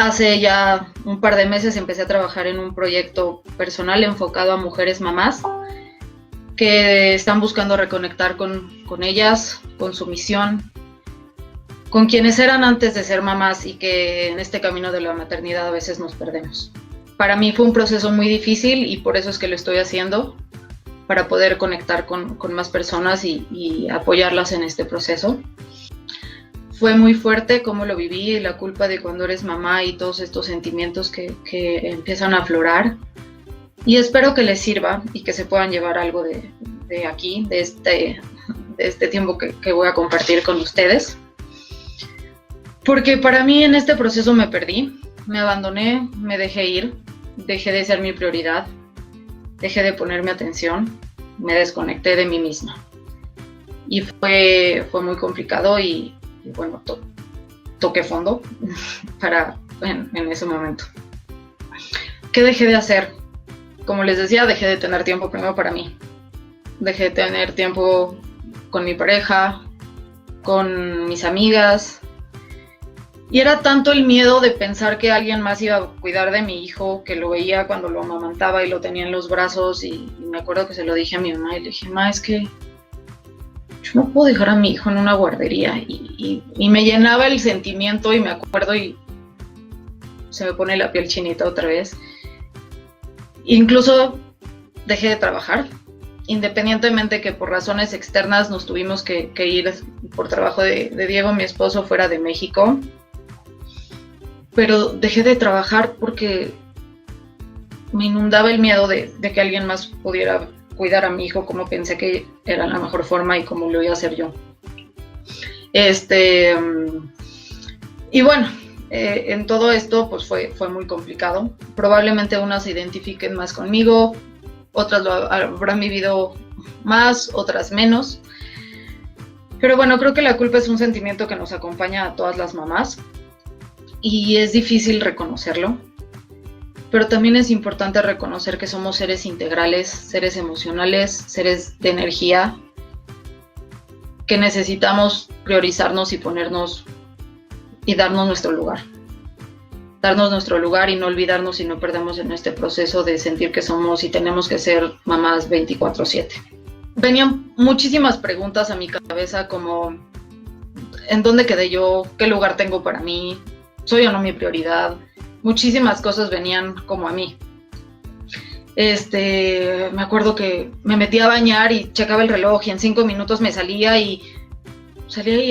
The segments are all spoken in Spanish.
Hace ya un par de meses empecé a trabajar en un proyecto personal enfocado a mujeres mamás que están buscando reconectar con ellas, con su misión, con quienes eran antes de ser mamás y que en este camino de la maternidad a veces nos perdemos. Para mí fue un proceso muy difícil y por eso es que lo estoy haciendo, para poder conectar con más personas y apoyarlas en este proceso. Fue muy fuerte cómo lo viví, la culpa de cuando eres mamá y todos estos sentimientos que empiezan a aflorar. Y espero que les sirva y que se puedan llevar algo de aquí, de este tiempo que voy a compartir con ustedes. Porque para mí en este proceso me perdí, me abandoné, me dejé ir, dejé de ser mi prioridad, dejé de ponerme atención, me desconecté de mí misma. Y fue muy complicado y bueno, toqué fondo en ese momento. ¿Qué dejé de hacer? Como les decía, dejé de tener tiempo primero para mí. Dejé de tener tiempo con mi pareja, con mis amigas. Y era tanto el miedo de pensar que alguien más iba a cuidar de mi hijo, que lo veía cuando lo amamantaba y lo tenía en los brazos. Y me acuerdo que se lo dije a mi mamá y le dije, ma, es que yo no puedo dejar a mi hijo en una guardería. Y me llenaba el sentimiento y me acuerdo y se me pone la piel chinita otra vez. Incluso dejé de trabajar, independientemente que por razones externas nos tuvimos que ir por trabajo de Diego, mi esposo, fuera de México. Pero dejé de trabajar porque me inundaba el miedo de que alguien más pudiera cuidar a mi hijo como pensé que era la mejor forma y como lo iba a hacer yo. Y bueno, en todo esto pues fue muy complicado. Probablemente unas se identifiquen más conmigo, otras lo habrán vivido más, otras menos. Pero bueno, creo que la culpa es un sentimiento que nos acompaña a todas las mamás y es difícil reconocerlo. Pero también es importante reconocer que somos seres integrales, seres emocionales, seres de energía, que necesitamos priorizarnos y ponernos y darnos nuestro lugar. Darnos nuestro lugar y no olvidarnos y no perdemos en este proceso de sentir que somos y tenemos que ser mamás 24/7. Venían muchísimas preguntas a mi cabeza como ¿en dónde quedé yo? ¿Qué lugar tengo para mí? ¿Soy o no mi prioridad? Muchísimas cosas venían como a mí. Me acuerdo que me metía a bañar y checaba el reloj y en 5 minutos me salía y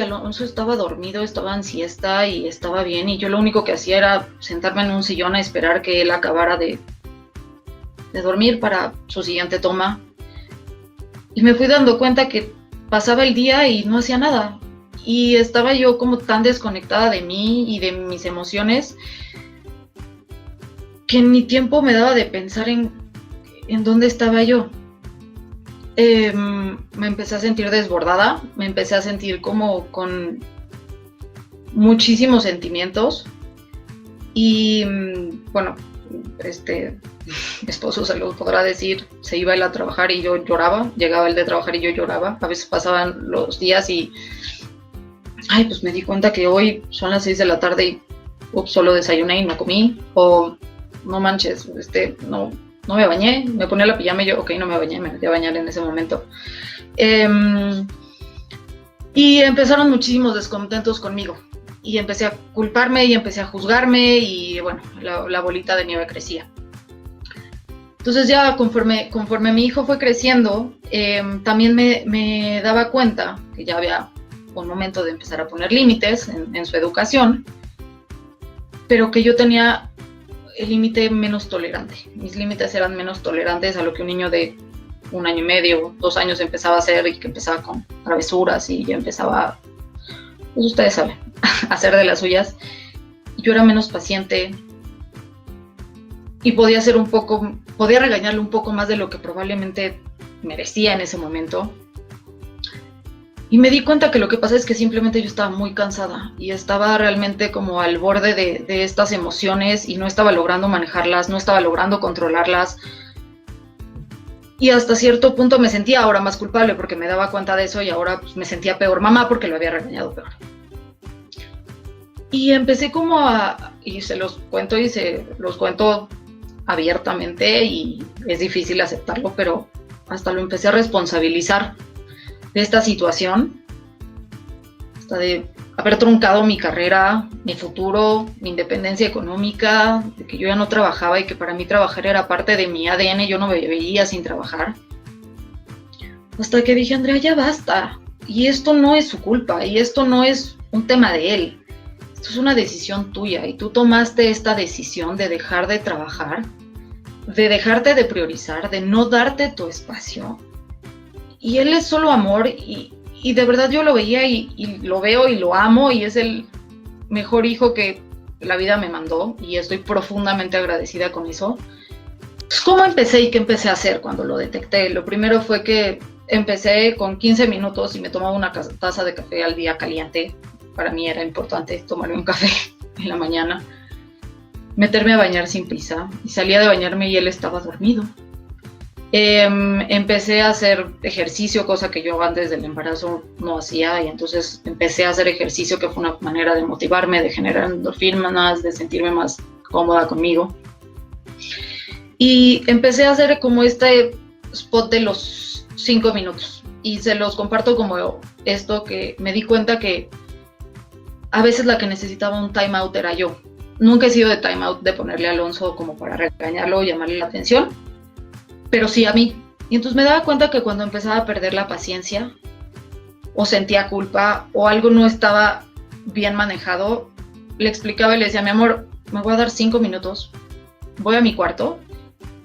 Alonso estaba dormido, estaba en siesta y estaba bien y yo lo único que hacía era sentarme en un sillón a esperar que él acabara de dormir para su siguiente toma. Y me fui dando cuenta que pasaba el día y no hacía nada. Y estaba yo como tan desconectada de mí y de mis emociones que ni tiempo me daba de pensar en dónde estaba yo. Me empecé a sentir desbordada, me empecé a sentir como con muchísimos sentimientos y bueno, mi esposo se lo podrá decir, se iba él a trabajar y yo lloraba, llegaba él de trabajar y yo lloraba, a veces pasaban los días y pues me di cuenta que hoy son las 6 de la tarde y solo desayuné y no comí, o no manches, no me bañé, me ponía la pijama y yo, no me bañé, me metí a bañar en ese momento. Y empezaron muchísimos descontentos conmigo. Y empecé a culparme y empecé a juzgarme y bueno, la bolita de nieve crecía. Entonces ya conforme mi hijo fue creciendo, también me daba cuenta que ya había un momento de empezar a poner límites en su educación, pero que yo tenía el límite menos tolerante. Mis límites eran menos tolerantes a lo que un niño de 1 año y medio, 2 años empezaba a hacer y que empezaba con travesuras y ya empezaba, pues ustedes saben, a hacer de las suyas. Yo era menos paciente y podía regañarle un poco más de lo que probablemente merecía en ese momento. Y me di cuenta que lo que pasa es que simplemente yo estaba muy cansada y estaba realmente como al borde de estas emociones y no estaba logrando manejarlas, no estaba logrando controlarlas. Y hasta cierto punto me sentía ahora más culpable porque me daba cuenta de eso y ahora pues, me sentía peor mamá porque lo había regañado peor. Y empecé como y se los cuento y se los cuento abiertamente y es difícil aceptarlo, pero hasta lo empecé a responsabilizar de esta situación, hasta de haber truncado mi carrera, mi futuro, mi independencia económica, de que yo ya no trabajaba y que para mí trabajar era parte de mi ADN, yo no me veía sin trabajar. Hasta que dije, Andrea, ya basta, y esto no es su culpa, y esto no es un tema de él, esto es una decisión tuya, y tú tomaste esta decisión de dejar de trabajar, de dejarte de priorizar, de no darte tu espacio, y él es solo amor, y de verdad yo lo veía y lo veo y lo amo, y es el mejor hijo que la vida me mandó, y estoy profundamente agradecida con eso. Pues, ¿cómo empecé y qué empecé a hacer cuando lo detecté? Lo primero fue que empecé con 15 minutos y me tomaba una taza de café al día caliente. Para mí era importante tomarme un café en la mañana, meterme a bañar sin prisa, y salía de bañarme y él estaba dormido. Empecé a hacer ejercicio, cosa que yo antes del embarazo no hacía, y entonces empecé a hacer ejercicio, que fue una manera de motivarme, de generar endorfinas, de sentirme más cómoda conmigo. Y empecé a hacer como este spot de los 5 minutos, y se los comparto como esto, que me di cuenta que a veces la que necesitaba un time out era yo. Nunca he sido de time out, de ponerle a Alonso como para regañarlo o llamarle la atención, pero sí a mí. Y entonces me daba cuenta que cuando empezaba a perder la paciencia, o sentía culpa, o algo no estaba bien manejado, le explicaba y le decía, mi amor, me voy a dar 5 minutos, voy a mi cuarto,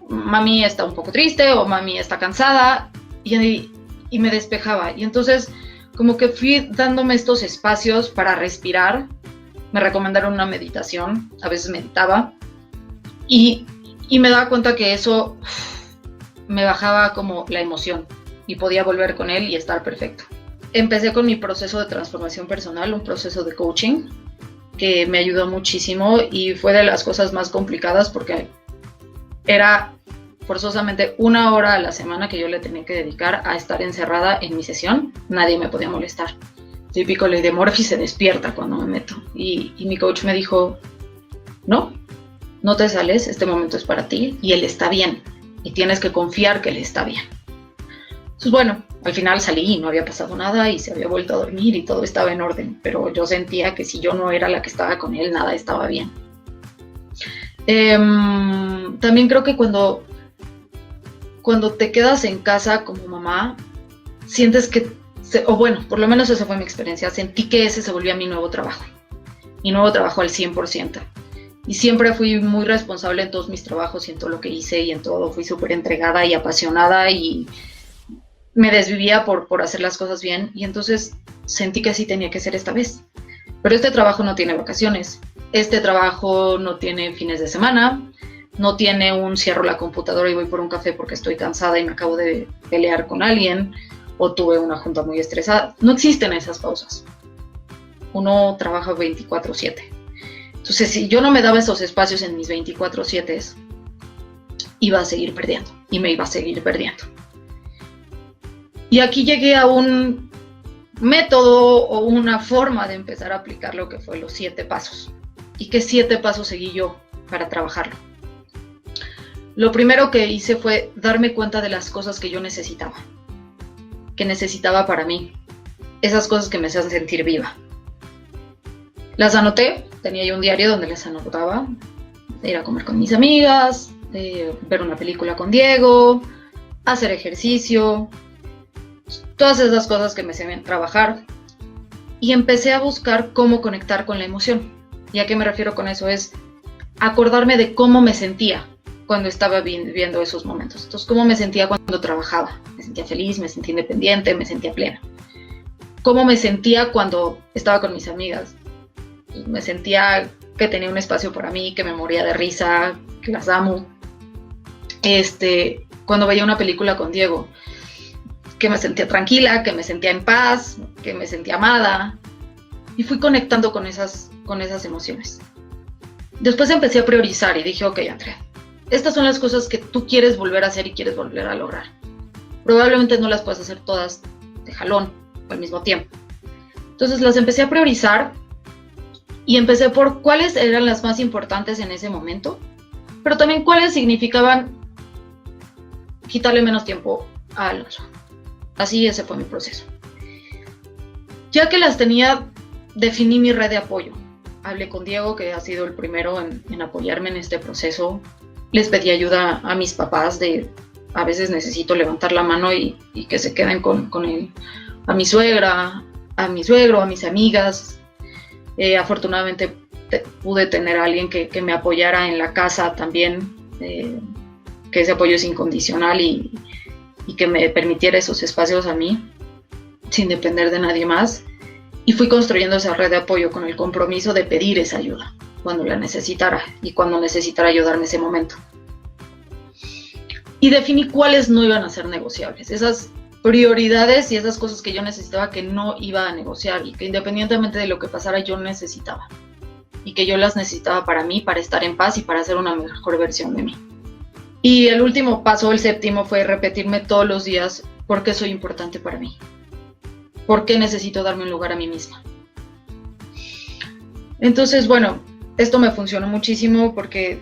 mami está un poco triste, o mami está cansada, y me despejaba. Y entonces como que fui dándome estos espacios para respirar. Me recomendaron una meditación, a veces meditaba, y me daba cuenta que eso me bajaba como la emoción y podía volver con él y estar perfecto. Empecé con mi proceso de transformación personal, un proceso de coaching que me ayudó muchísimo, y fue de las cosas más complicadas porque era forzosamente 1 hora a la semana que yo le tenía que dedicar a estar encerrada en mi sesión. Nadie me podía molestar. Típico ley de Murphy, se despierta cuando me meto. Y mi coach me dijo, no te sales, este momento es para ti y él está bien. Y tienes que confiar que él está bien. Entonces, bueno, al final salí y no había pasado nada y se había vuelto a dormir y todo estaba en orden. Pero yo sentía que si yo no era la que estaba con él, nada estaba bien. También creo que cuando te quedas en casa como mamá, sientes que, o bueno, por lo menos esa fue mi experiencia, sentí que ese se volvía mi nuevo trabajo al 100%. Y siempre fui muy responsable en todos mis trabajos y en todo lo que hice y en todo. Fui súper entregada y apasionada y me desvivía por hacer las cosas bien. Y entonces sentí que así tenía que ser esta vez. Pero este trabajo no tiene vacaciones. Este trabajo no tiene fines de semana. No tiene un cierro la computadora y voy por un café porque estoy cansada y me acabo de pelear con alguien o tuve una junta muy estresada. No existen esas pausas. Uno trabaja 24/7. Entonces, si yo no me daba esos espacios en mis 24/7, iba a seguir perdiendo y me iba a seguir perdiendo. Y aquí llegué a un método o una forma de empezar a aplicar lo que fue los 7 pasos. ¿Y qué 7 pasos seguí yo para trabajarlo? Lo primero que hice fue darme cuenta de las cosas que yo necesitaba para mí, esas cosas que me hacían sentir viva. Las anoté, tenía yo un diario donde las anotaba, ir a comer con mis amigas, ver una película con Diego, hacer ejercicio, todas esas cosas que me hacían trabajar. Y empecé a buscar cómo conectar con la emoción. ¿Y a qué me refiero con eso? Es acordarme de cómo me sentía cuando estaba viviendo esos momentos. Entonces, ¿cómo me sentía cuando trabajaba? Me sentía feliz, me sentía independiente, me sentía plena. ¿Cómo me sentía cuando estaba con mis amigas? Me sentía que tenía un espacio para mí, que me moría de risa, que las amo. Cuando veía una película con Diego, que me sentía tranquila, que me sentía en paz, que me sentía amada. Y fui conectando con esas emociones. Después empecé a priorizar y dije, ok, Andrea, estas son las cosas que tú quieres volver a hacer y quieres volver a lograr. Probablemente no las puedas hacer todas de jalón o al mismo tiempo. Entonces las empecé a priorizar Y empecé por cuáles eran las más importantes en ese momento, pero también cuáles significaban quitarle menos tiempo a Alonso. Así ese fue mi proceso. Ya que las tenía, definí mi red de apoyo. Hablé con Diego, que ha sido el primero en apoyarme en este proceso. Les pedí ayuda a mis papás a veces necesito levantar la mano y que se queden con él. A mi suegra, a mi suegro, a mis amigas. Afortunadamente pude tener a alguien que me apoyara en la casa también, que ese apoyo es incondicional y que me permitiera esos espacios a mí, sin depender de nadie más. Y fui construyendo esa red de apoyo con el compromiso de pedir esa ayuda cuando la necesitara y cuando necesitara ayudar en ese momento. Y definí cuáles no iban a ser negociables, esas prioridades y esas cosas que yo necesitaba que no iba a negociar y que independientemente de lo que pasara yo necesitaba. Y que yo las necesitaba para mí, para estar en paz y para ser una mejor versión de mí. Y el último paso, el séptimo, fue repetirme todos los días por qué soy importante para mí. ¿Por qué necesito darme un lugar a mí misma? Entonces, bueno, esto me funcionó muchísimo porque,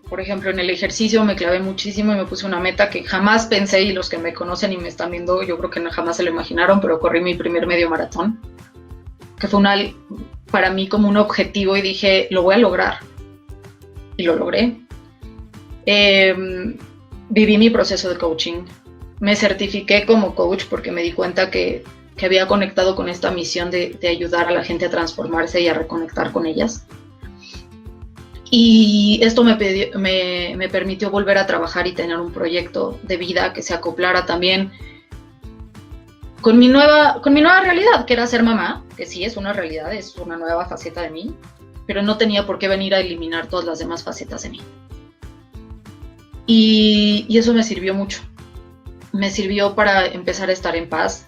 por ejemplo, en el ejercicio me clavé muchísimo y me puse una meta que jamás pensé, y los que me conocen y me están viendo, yo creo que jamás se lo imaginaron, pero corrí mi primer medio maratón, que fue para mí como un objetivo y dije, lo voy a lograr. Y lo logré. Viví mi proceso de coaching. Me certifiqué como coach porque me di cuenta que había conectado con esta misión de ayudar a la gente a transformarse y a reconectar con ellas. Y esto me permitió volver a trabajar y tener un proyecto de vida que se acoplara también con mi nueva realidad, que era ser mamá, que sí es una realidad, es una nueva faceta de mí, pero no tenía por qué venir a eliminar todas las demás facetas de mí. Y eso me sirvió mucho. Me sirvió para empezar a estar en paz,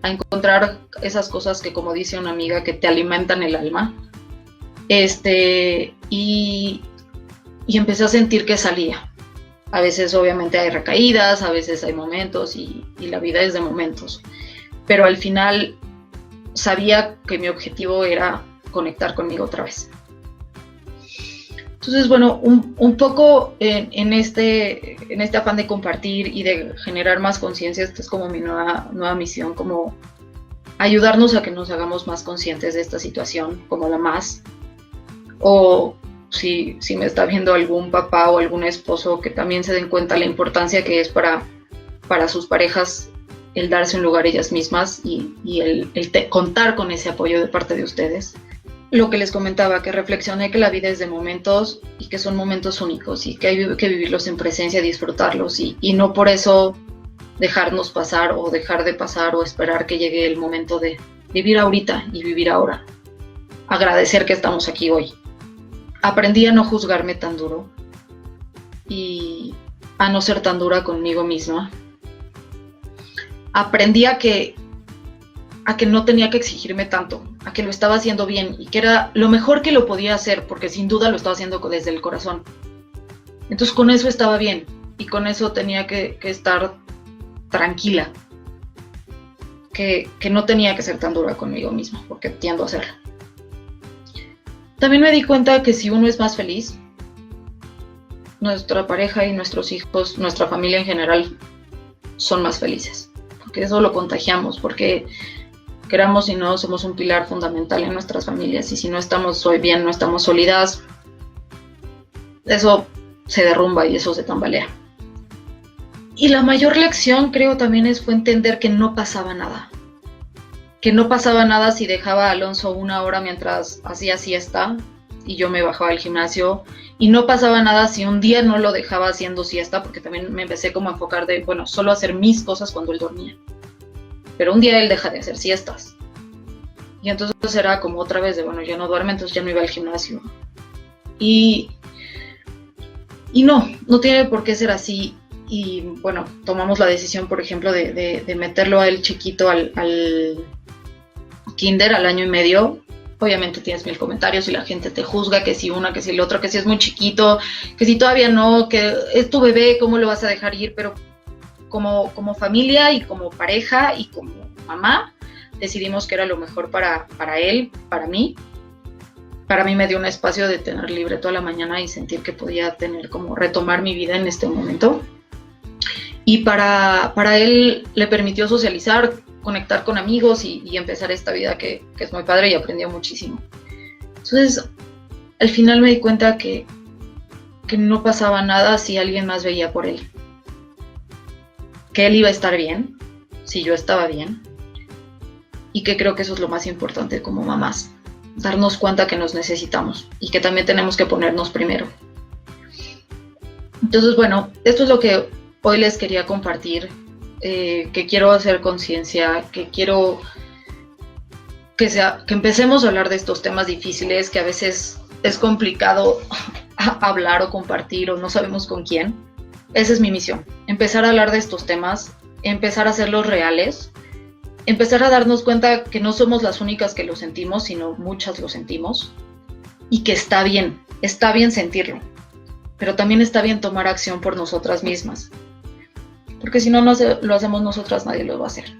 a encontrar esas cosas que, como dice una amiga, que te alimentan el alma. Y empecé a sentir que salía. A veces obviamente hay recaídas, a veces hay momentos y la vida es de momentos. Pero al final sabía que mi objetivo era conectar conmigo otra vez. Entonces, bueno, un poco en este afán de compartir y de generar más conciencia, esta es como mi nueva misión, como ayudarnos a que nos hagamos más conscientes de esta situación como mamás. O si me está viendo algún papá o algún esposo, que también se den cuenta la importancia que es para sus parejas el darse un lugar ellas mismas y el contar con ese apoyo de parte de ustedes. Lo que les comentaba, que reflexioné que la vida es de momentos y que son momentos únicos y que hay que vivirlos en presencia, disfrutarlos y no por eso dejarnos pasar o dejar de pasar o esperar que llegue el momento de vivir ahorita y vivir ahora. Agradecer que estamos aquí hoy. Aprendí a no juzgarme tan duro y a no ser tan dura conmigo misma. Aprendí a que no tenía que exigirme tanto, a que lo estaba haciendo bien y que era lo mejor que lo podía hacer, porque sin duda lo estaba haciendo desde el corazón. Entonces con eso estaba bien y con eso tenía que estar tranquila, que no tenía que ser tan dura conmigo misma, porque tiendo a hacerlo. También me di cuenta que si uno es más feliz, nuestra pareja y nuestros hijos, nuestra familia en general, son más felices, porque eso lo contagiamos, porque queramos y no, somos un pilar fundamental en nuestras familias y si no estamos bien, no estamos sólidas, eso se derrumba y eso se tambalea. Y la mayor lección creo también fue entender que no pasaba nada. Que no pasaba nada si dejaba a Alonso 1 hora mientras hacía siesta y yo me bajaba al gimnasio. Y no pasaba nada si un día no lo dejaba haciendo siesta, porque también me empecé como a enfocar de, solo hacer mis cosas cuando él dormía. Pero un día él deja de hacer siestas. Y entonces era como otra vez de, ya no duerme, entonces ya no iba al gimnasio. Y no tiene por qué ser así. Y tomamos la decisión, por ejemplo, de meterlo a él chiquito al kinder al 1 año y medio. Obviamente tienes 1000 comentarios y la gente te juzga, que si una, que si el otro, que si es muy chiquito, que si todavía no, que es tu bebé, ¿cómo lo vas a dejar ir? Pero como familia y como pareja y como mamá, decidimos que era lo mejor para él, para mí. para mí me dio un espacio de tener libre toda la mañana y sentir que podía tener como retomar mi vida en este momento. Y para él le permitió socializar, conectar con amigos y empezar esta vida que es muy padre y aprendió muchísimo. Entonces, al final me di cuenta que no pasaba nada si alguien más veía por él. Que él iba a estar bien, si yo estaba bien. Y que creo que eso es lo más importante como mamás. Darnos cuenta que nos necesitamos y que también tenemos que ponernos primero. Entonces, bueno, esto es lo que hoy les quería compartir, que quiero hacer conciencia, que quiero que empecemos a hablar de estos temas difíciles, que a veces es complicado hablar o compartir o no sabemos con quién. Esa es mi misión, empezar a hablar de estos temas, empezar a hacerlos reales, empezar a darnos cuenta que no somos las únicas que lo sentimos, sino muchas lo sentimos, y que está bien sentirlo, pero también está bien tomar acción por nosotras mismas, porque si no lo hacemos nosotras, nadie lo va a hacer.